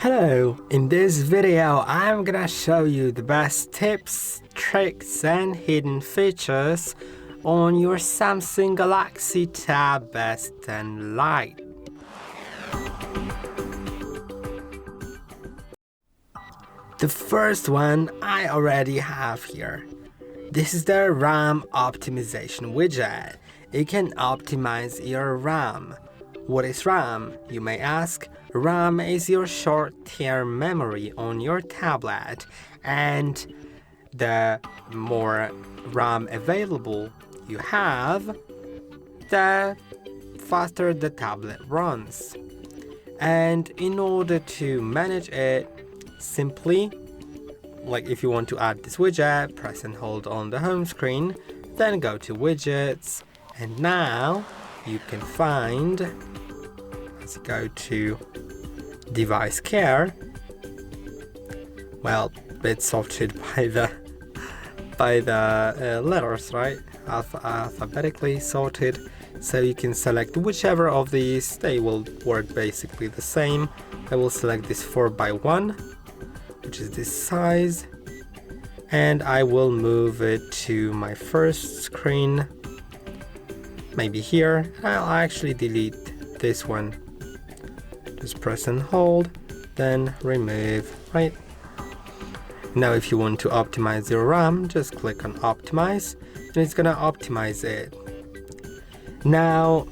Hello, in this video I'm gonna show you the best tips, tricks and hidden features on your Samsung Galaxy Tab S10 Lite. The first one I already have here. This is the RAM Optimization Widget. It can optimize your RAM. What is RAM, you may ask? RAM is your short-term memory on your tablet, and the more RAM available you have, the faster the tablet runs. And in order to manage it, simply, like if you want to add this widget, press and hold on the home screen, then go to widgets, and now you can find, let's go to device care. Well, it's sorted by the letters, right? Alphabetically sorted, so you can select whichever of these. They will work basically the same. I will select this 4x1, which is this size, and I will move it to my first screen, maybe here. I'll actually delete this one. Just press and hold, then remove, right? Now if you want to optimize your RAM, just click on optimize, and it's gonna optimize it. Now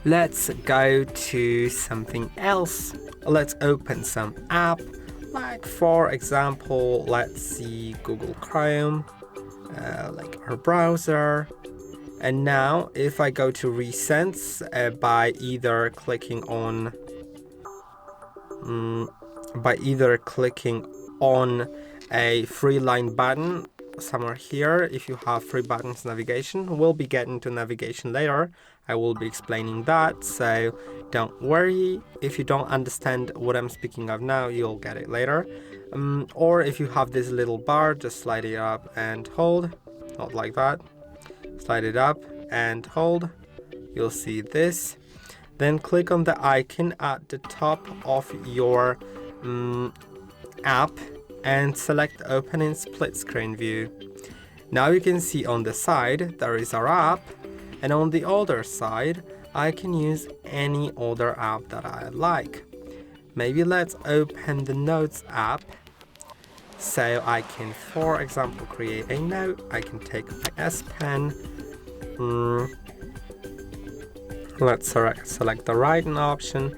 let's go to something else. Let's open some app, like for example, let's see Google Chrome, like our browser. And now if I go to recents by either clicking on a free line button somewhere here, if you have free buttons navigation, we'll be getting to navigation later. I will be explaining that, so don't worry. If you don't understand what I'm speaking of now, you'll get it later. Or if you have this little bar, just slide it up and hold, not like that. Slide it up and hold, you'll see this. Then click on the icon at the top of your app and select open in split screen view. Now you can see on the side there is our app, and on the other side I can use any other app that I like. Maybe let's open the Notes app. So I can, for example, create a note. I can take my S Pen. Let's select the writing option,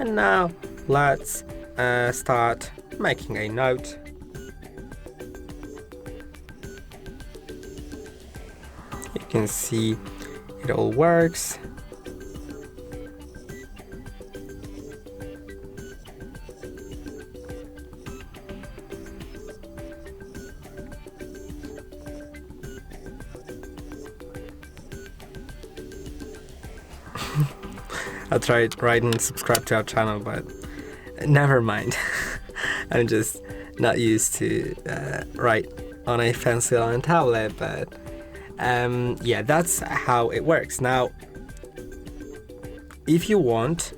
and now let's start making a note. You can see it all works. I tried writing and subscribe to our channel, but never mind. I'm just not used to write on a pencil on a tablet, but yeah, that's how it works. Now, if you want,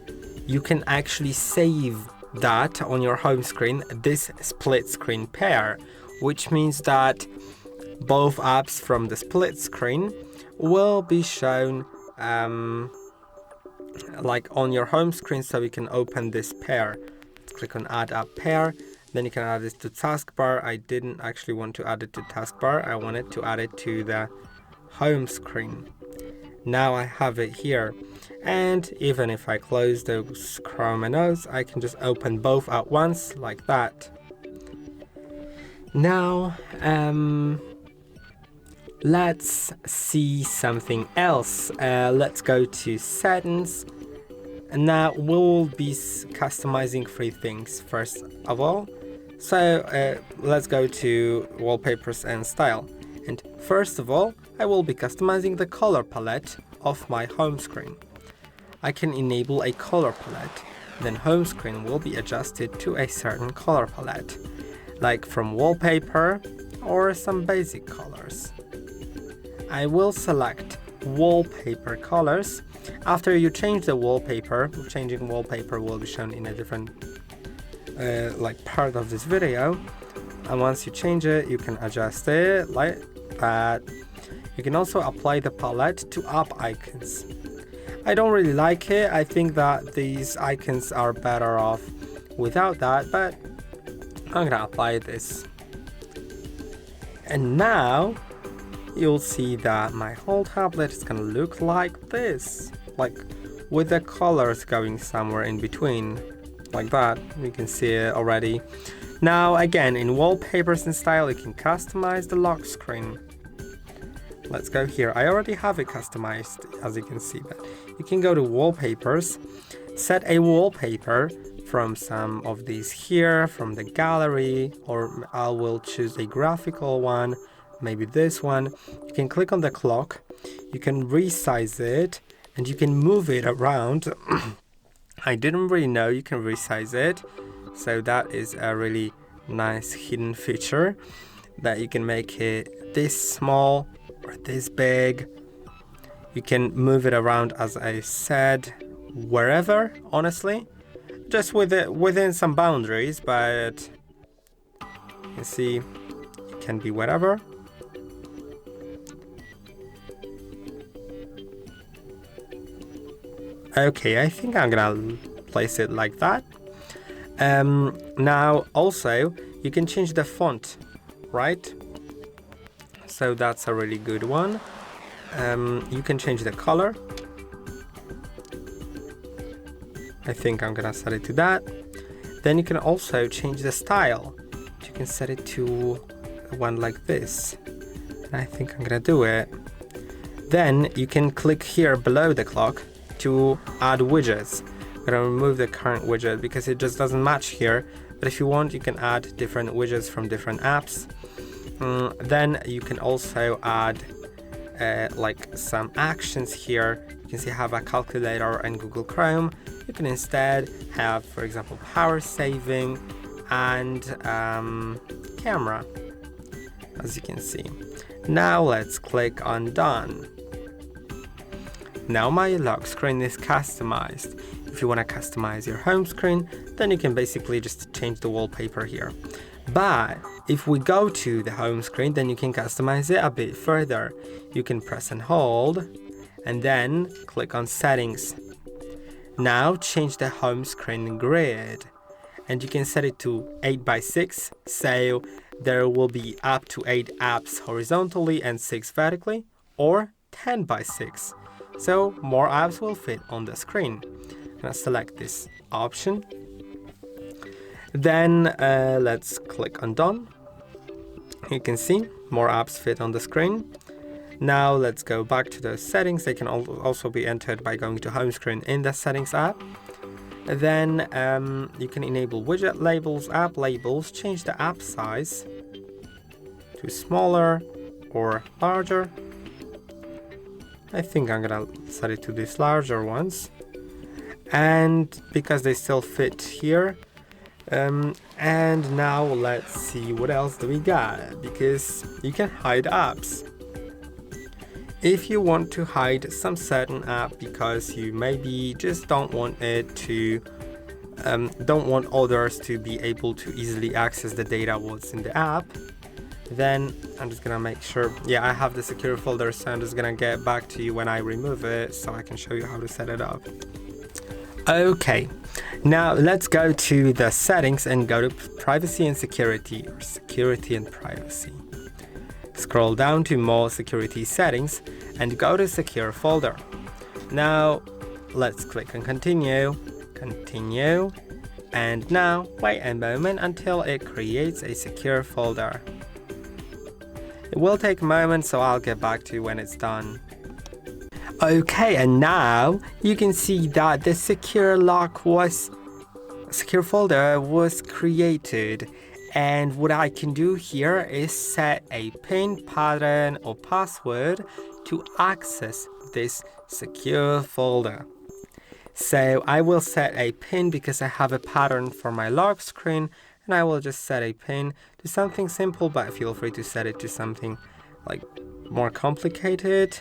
you can actually save that on your home screen, this split screen pair, which means that both apps from the split screen will be shown like on your home screen, so we can open this pair. Click on add app pair, then you can add this to taskbar. I didn't actually want to add it to taskbar, I wanted to add it to the home screen. Now I have it here, and even if I close those Chrome and Notes, I can just open both at once like that. Now let's see something else. Let's go to settings, and now we'll be customizing three things first of all. So let's go to wallpapers and style, and first of all I will be customizing the color palette of my home screen. I can enable a color palette, then home screen will be adjusted to a certain color palette, like from wallpaper or some basic colors. I will select wallpaper colors. After you change the wallpaper, changing wallpaper will be shown in a different like part of this video. And once you change it, you can adjust it like that. You can also apply the palette to app icons. I don't really like it. I think that these icons are better off without that, but I'm gonna apply this. And now you'll see that my whole tablet is gonna look like this, like with the colors going somewhere in between, like that. You can see it already. Now again, in wallpapers and style, you can customize the lock screen. Let's go here. I already have it customized, as you can see, but you can go to wallpapers, set a wallpaper from some of these here, from the gallery, or I will choose a graphical one, maybe this one. You can click on the clock, you can resize it, and you can move it around. I didn't really know you can resize it, so that is a really nice hidden feature, that you can make it this small or this big. You can move it around, as I said, wherever, honestly, just within some boundaries, but you can see it can be wherever. Okay, I think I'm gonna place it like that. Now also you can change the font, right? So that's a really good one. You can change the color. I think I'm gonna set it to that. Then you can also change the style. You can set it to one like this. And I think I'm gonna do it. Then you can click here below the clock to add widgets. I'm gonna remove the current widget because it just doesn't match here. But if you want, you can add different widgets from different apps. Then you can also add like some actions here. You can see I have a calculator and Google Chrome. You can instead have, for example, power saving and camera, as you can see. Now let's click on done. Now my lock screen is customized. If you want to customize your home screen, then you can basically just change the wallpaper here. But if we go to the home screen, then you can customize it a bit further. You can press and hold and then click on settings. Now change the home screen grid and you can set it to 8x6, so there will be up to 8 apps horizontally and 6 vertically, or 10x6, so more apps will fit on the screen. I'm gonna select this option. Then let's click on done. You can see more apps fit on the screen. Now let's go back to the settings. They can also be entered by going to home screen in the settings app. Then you can enable widget labels, app labels, change the app size to smaller or larger. I think I'm gonna set it to these larger ones. And because they still fit here. And now let's see what else do we got, because you can hide apps. If you want to hide some certain app because you maybe just don't want it to don't want others to be able to easily access the data what's in the app, then I'm just gonna make sure, I have the secure folder, so I'm just gonna get back to you when I remove it so I can show you how to set it up. Okay, now let's go to the settings and go to privacy and security, or security and privacy. Scroll down to more security settings and go to secure folder. Now let's click on continue, and now wait a moment until it creates a secure folder. It will take a moment, so I'll get back to you when it's done. Okay, and now you can see that the secure folder was created, and what I can do here is set a PIN, pattern or password to access this secure folder. So I will set a PIN because I have a pattern for my lock screen, and I will just set a PIN to something simple, but feel free to set it to something like more complicated.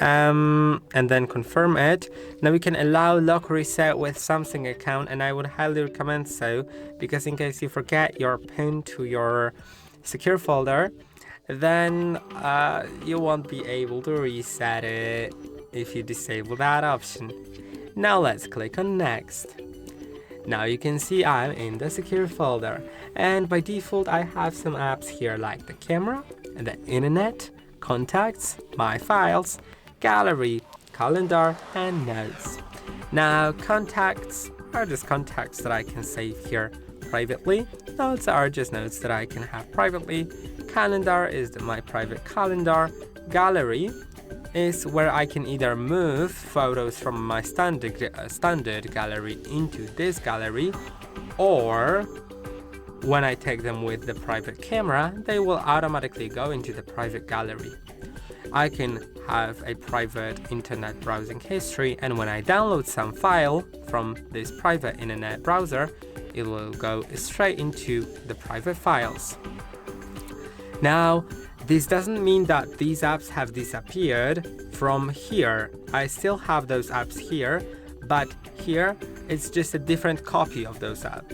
and then confirm it. Now we can allow lock reset with Samsung account, and I would highly recommend so, because in case you forget your PIN to your secure folder, then you won't be able to reset it if you disable that option. Now let's click on next. Now you can see I'm in the secure folder, and by default I have some apps here like the camera, and the internet, contacts, my files, gallery, calendar, and notes. Now contacts are just contacts that I can save here privately. Notes are just notes that I can have privately. Calendar is my private calendar. Gallery is where I can either move photos from my standard gallery into this gallery, or when I take them with the private camera, they will automatically go into the private gallery. I can have a private internet browsing history, and when I download some file from this private internet browser, it will go straight into the private files. Now, this doesn't mean that these apps have disappeared from here. I still have those apps here, but here it's just a different copy of those apps.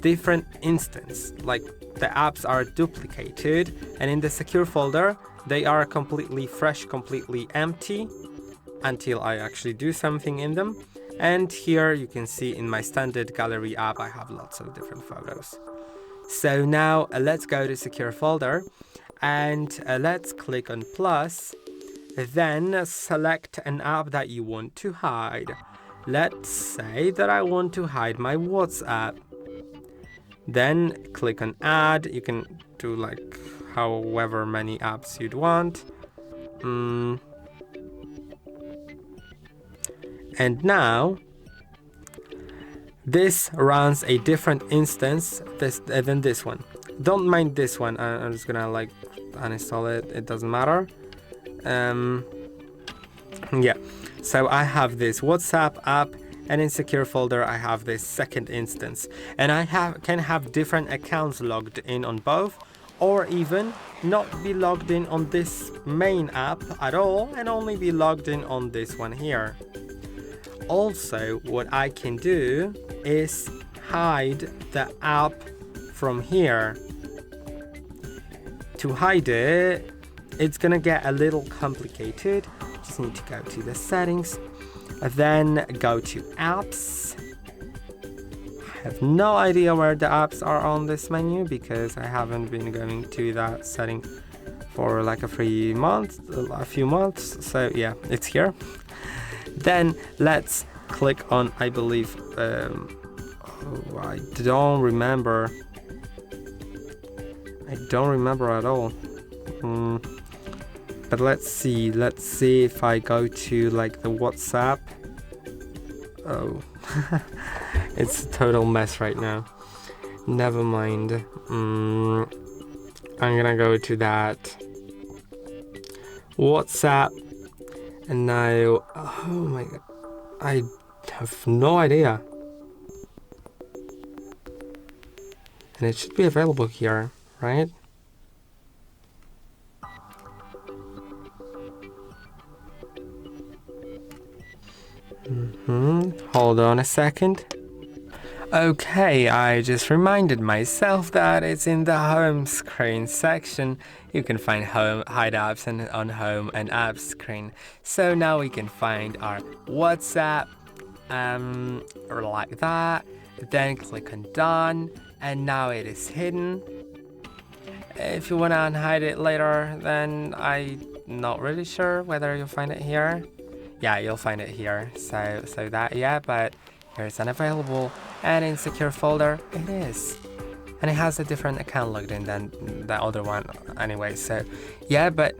Different instance, like the apps are duplicated, and in the secure folder, they are completely fresh, completely empty until I actually do something in them. And here you can see in my standard gallery app, I have lots of different photos. So now let's go to secure folder, and let's click on plus, then select an app that you want to hide. Let's say that I want to hide my WhatsApp. Then click on add. You can do like however many apps you'd want. And now this runs a different instance than this one. Don't mind this one. I'm just gonna like uninstall it. It doesn't matter. Yeah. So I have this WhatsApp app, and in secure folder I have this second instance, and I can have different accounts logged in on both, or even not be logged in on this main app at all and only be logged in on this one here. Also, what I can do is hide the app from here. To hide it, it's gonna get a little complicated. Just need to go to the settings, then go to apps. I have no idea where the apps are on this menu because I haven't been going to that setting for like a few months. So yeah, it's here. Then let's click on, I believe, I don't remember at all. But let's see if I go to like the WhatsApp. Oh, it's a total mess right now. Never mind. I'm gonna go to that WhatsApp, and now, oh my god, I have no idea. And it should be available here, right? Hold on a second. Okay, I just reminded myself that it's in the home screen section. You can find hide apps on home and apps screen. So now we can find our WhatsApp, or like that. Then click on done, and now it is hidden. If you want to unhide it later, then I'm not really sure whether you'll find it here. Yeah, you'll find it here. So that, yeah, but here it's unavailable, and in secure folder it is, and it has a different account logged in than the other one anyway. So yeah, but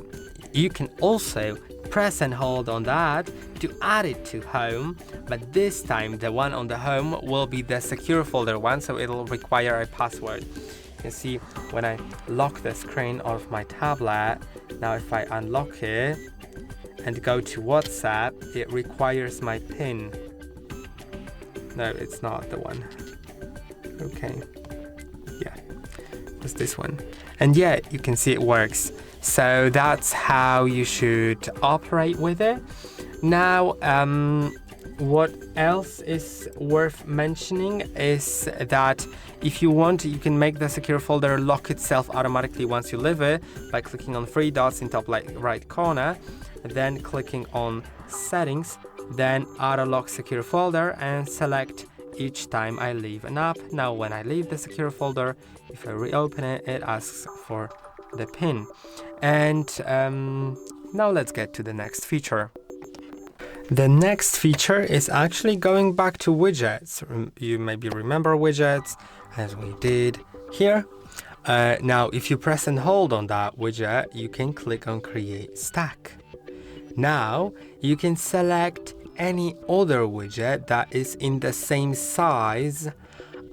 you can also press and hold on that to add it to home, but this time the one on the home will be the secure folder one, so it'll require a password. You can see when I lock the screen of my tablet, now if I unlock it and go to WhatsApp, it requires my PIN. No, it's not the one. Okay. Yeah, it's this one. And yeah, you can see it works. So that's how you should operate with it. Now, what else is worth mentioning is that if you want, you can make the secure folder lock itself automatically once you leave it by clicking on three dots in top right corner, then clicking on settings, then auto lock secure folder, and select each time I leave an app. Now when I leave the secure folder, if I reopen it, it asks for the PIN. And now let's get to the next feature. The next feature is actually going back to widgets. You maybe remember widgets, as we did here. Now, if you press and hold on that widget, you can click on Create Stack. Now, you can select any other widget that is in the same size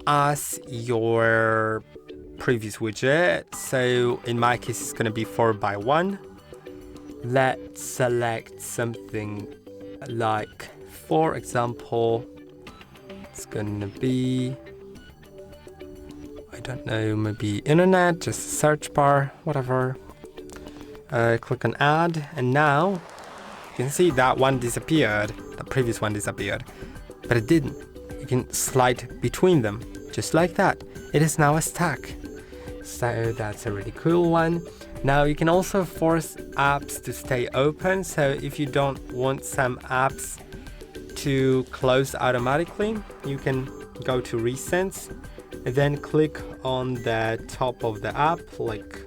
as your previous widget. So in my case, it's going to be 4x1. Let's select something like, for example, it's gonna be, I don't know, maybe internet, just search bar, whatever. Click on add, and now you can see that one disappeared, the previous one disappeared, but it didn't. You can slide between them, just like that. It is now a stack. So that's a really cool one. Now you can also force apps to stay open. So if you don't want some apps to close automatically, you can go to Recents and then click on the top of the app, like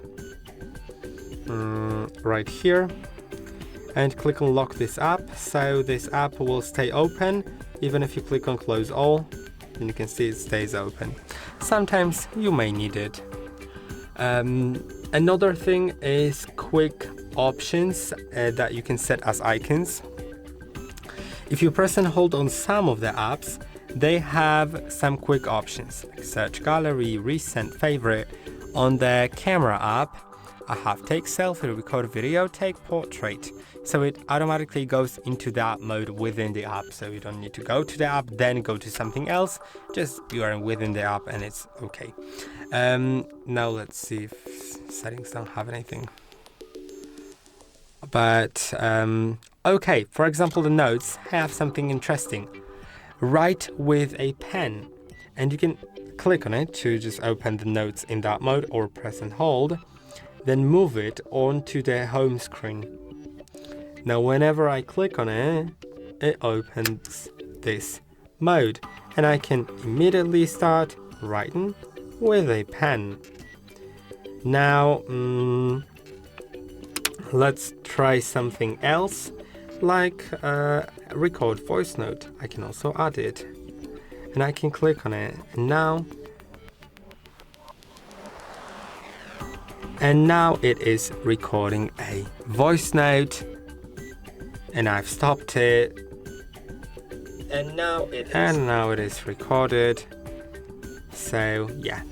right here, and click on lock this app. So this app will stay open even if you click on close all, and you can see it stays open. Sometimes you may need it. Another thing is quick options that you can set as icons. If you press and hold on some of the apps, they have some quick options like search gallery, recent, favorite. On the camera app, I have take selfie, record video, take portrait. So it automatically goes into that mode within the app. So you don't need to go to the app, then go to something else. Just you are within the app and it's okay. Now let's see if settings don't have anything. But okay, for example, the notes have something interesting. Write with a pen, and you can click on it to just open the notes in that mode, or press and hold, then move it onto the home screen. Now whenever I click on it, it opens this mode, and I can immediately start writing with a pen. Now let's try something else, like record voice note. I can also add it, and I can click on it, and now it is recording a voice note, and I've stopped it, and now it is recorded. So yeah,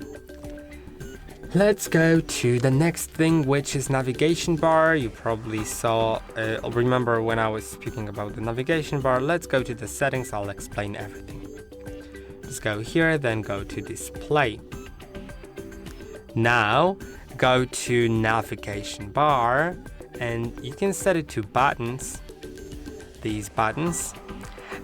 let's go to the next thing, which is navigation bar. You probably saw, remember when I was speaking about the navigation bar. Let's go to the settings. I'll explain everything. Just go here, then go to display. Now go to navigation bar, and you can set it to buttons, these buttons,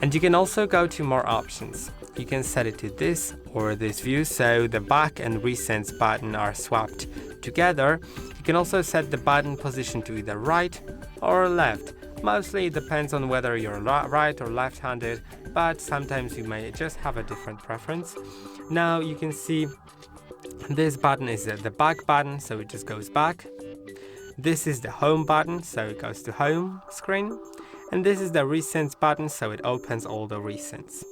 and you can also go to more options. You can set it to this or this view, so the back and recents button are swapped together. You can also set the button position to either right or left. Mostly it depends on whether you're right or left-handed, but sometimes you may just have a different preference. Now you can see this button is the back button, so it just goes back. This is the home button, so it goes to home screen. And this is the recents button, so it opens all the recents.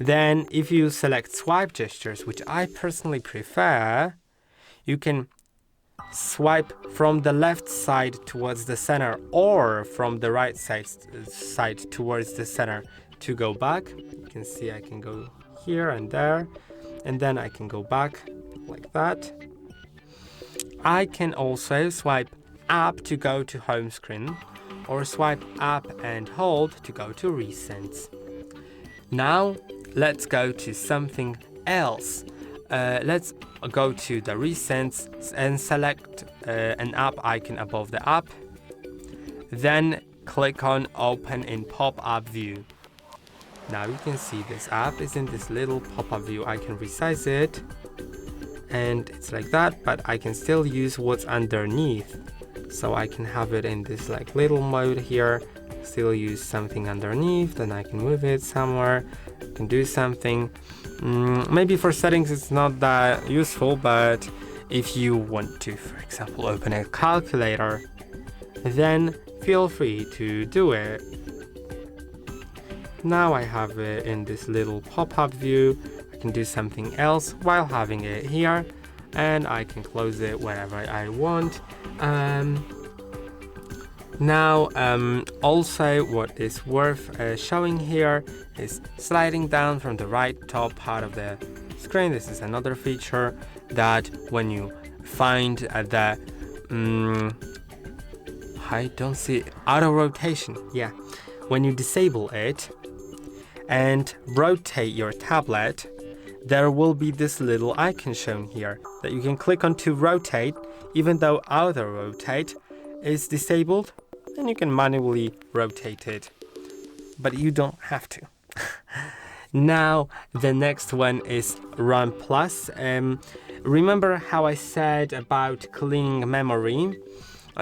Then if you select swipe gestures, which I personally prefer, you can swipe from the left side towards the center, or from the right side towards the center to go back. You can see I can go here and there, and then I can go back like that. I can also swipe up to go to home screen, or swipe up and hold to go to recents. Now let's go to something else. Let's go to the recents and select an app icon above the app. Then click on Open in Pop-Up View. Now you can see this app is in this little pop-up view. I can resize it and it's like that, but I can still use what's underneath. So I can have it in this like little mode here, still use something underneath, then I can move it somewhere, I can do something. Maybe for settings it's not that useful, but if you want to, for example, open a calculator, then feel free to do it. Now I have it in this little pop-up view. I can do something else while having it here, and I can close it wherever I want. Also what is worth showing here is sliding down from the right top part of the screen. This is another feature that when you find the I don't see auto rotation. Yeah, when you disable it and rotate your tablet, there will be this little icon shown here that you can click on to rotate, even though auto rotate is disabled, and you can manually rotate it, but you don't have to. Now the next one is RAM Plus. Remember how I said about cleaning memory?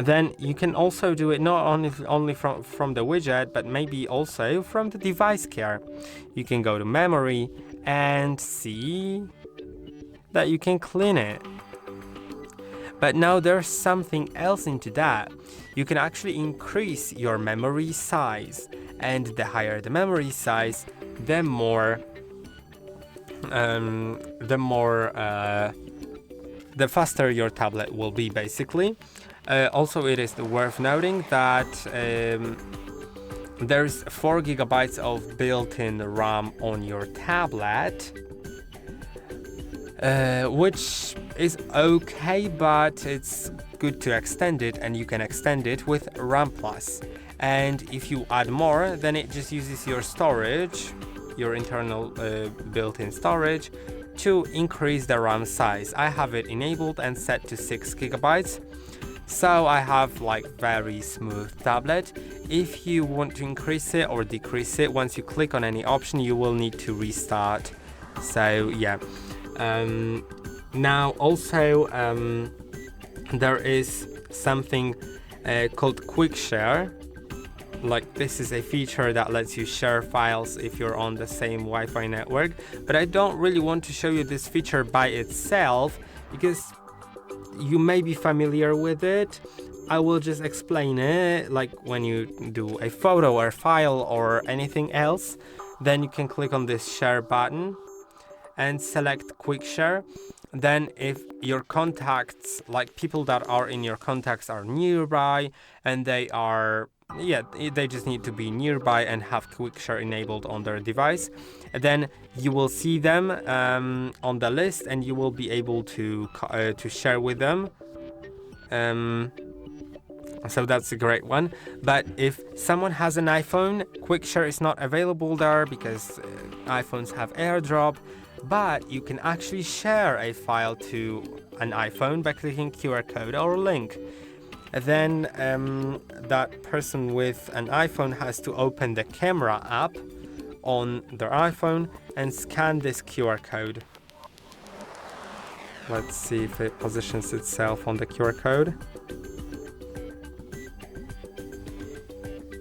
Then you can also do it not only from the widget, but maybe also from the device care. You can go to memory and see that you can clean it. But now there's something else into that. You can actually increase your memory size, and the higher the memory size, the faster your tablet will be, basically. Also, it is worth noting that there's 4 GB of built-in RAM on your tablet, which is okay, but it's good to extend it, and you can extend it with RAM Plus. And if you add more, then it just uses your storage, your internal built-in storage, to increase the RAM size. I have it enabled and set to 6 GB. So I have like very smooth tablet. If you want to increase it or decrease it, once you click on any option, you will need to restart. So yeah. Now also there is something called Quick Share. Like, this is a feature that lets you share files if you're on the same Wi-Fi network. But I don't really want to show you this feature by itself because you may be familiar with it. I will just explain it, like when you do a photo or file or anything else, then you can click on this share button and select Quick Share. Then if your contacts, like people that are in your contacts, are nearby and they just need to be nearby and have Quick Share enabled on their device, then you will see them on the list and you will be able to share with them. So that's a great one. But if someone has an iPhone, Quick Share is not available there because iPhones have AirDrop. But you can actually share a file to an iPhone by clicking QR code or link. Then that person with an iPhone has to open the camera app on their iPhone and scan this QR code. Let's see if it positions itself on the QR code.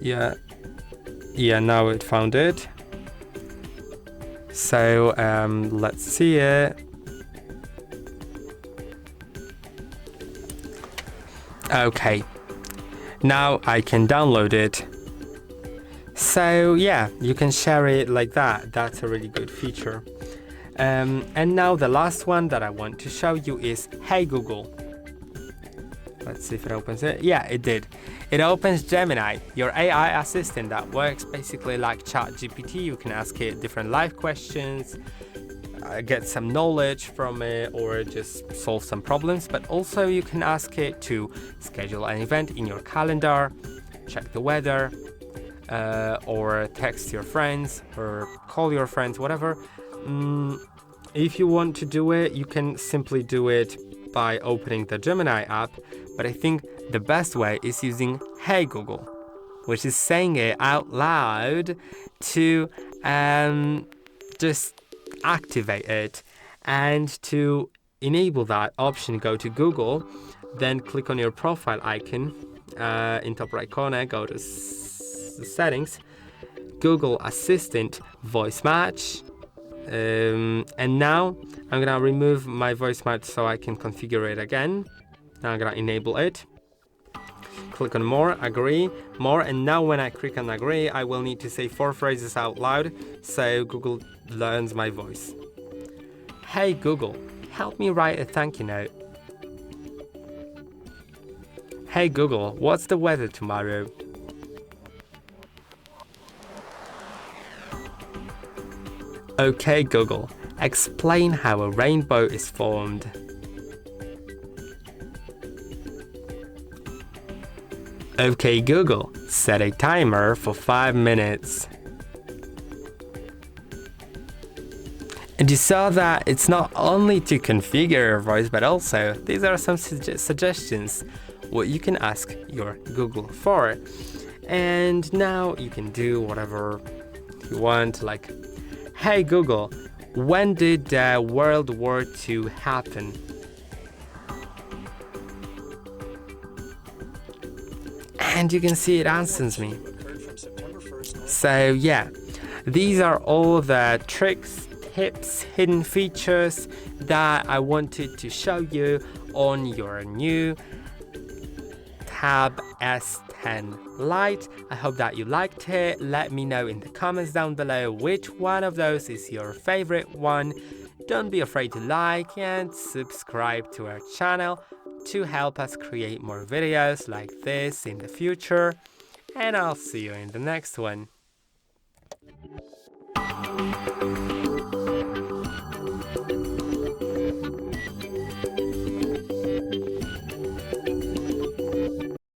Yeah, now it found it. So let's see it. Okay, now I can download it. So yeah, you can share it like that. That's a really good feature. And now the last one that I want to show you is Hey Google. Let's see if it opens it. Yeah, it did. It opens Gemini, your AI assistant that works basically like ChatGPT. You can ask it different life questions, get some knowledge from it, or just solve some problems. But also you can ask it to schedule an event in your calendar, check the weather, or text your friends or call your friends, whatever. If you want to do it, you can simply do it by opening the Gemini app, but I think the best way is using Hey Google, which is saying it out loud to just activate it. And to enable that option, go to Google, then click on your profile icon in top right corner, go to settings, Google Assistant voice match. And now I'm gonna remove my voice match so I can configure it again. Now I'm gonna enable it. Click on more, agree, more, and now when I click on agree, I will need to say 4 phrases out loud so Google learns my voice. Hey Google, help me write a thank you note. Hey Google, what's the weather tomorrow? Okay Google, explain how a rainbow is formed. Okay Google, set a timer for 5 minutes. And you saw that it's not only to configure your voice, but also these are some suggestions what you can ask your Google for. And now you can do whatever you want, like, hey Google, when did World War II happen? And you can see it answers me. So yeah, these are all the tricks, tips, hidden features that I wanted to show you on your new Tab S10 Lite. I hope that you liked it. Let me know in the comments down below which one of those is your favorite one. Don't be afraid to like and subscribe to our channel to help us create more videos like this in the future. And I'll see you in the next one.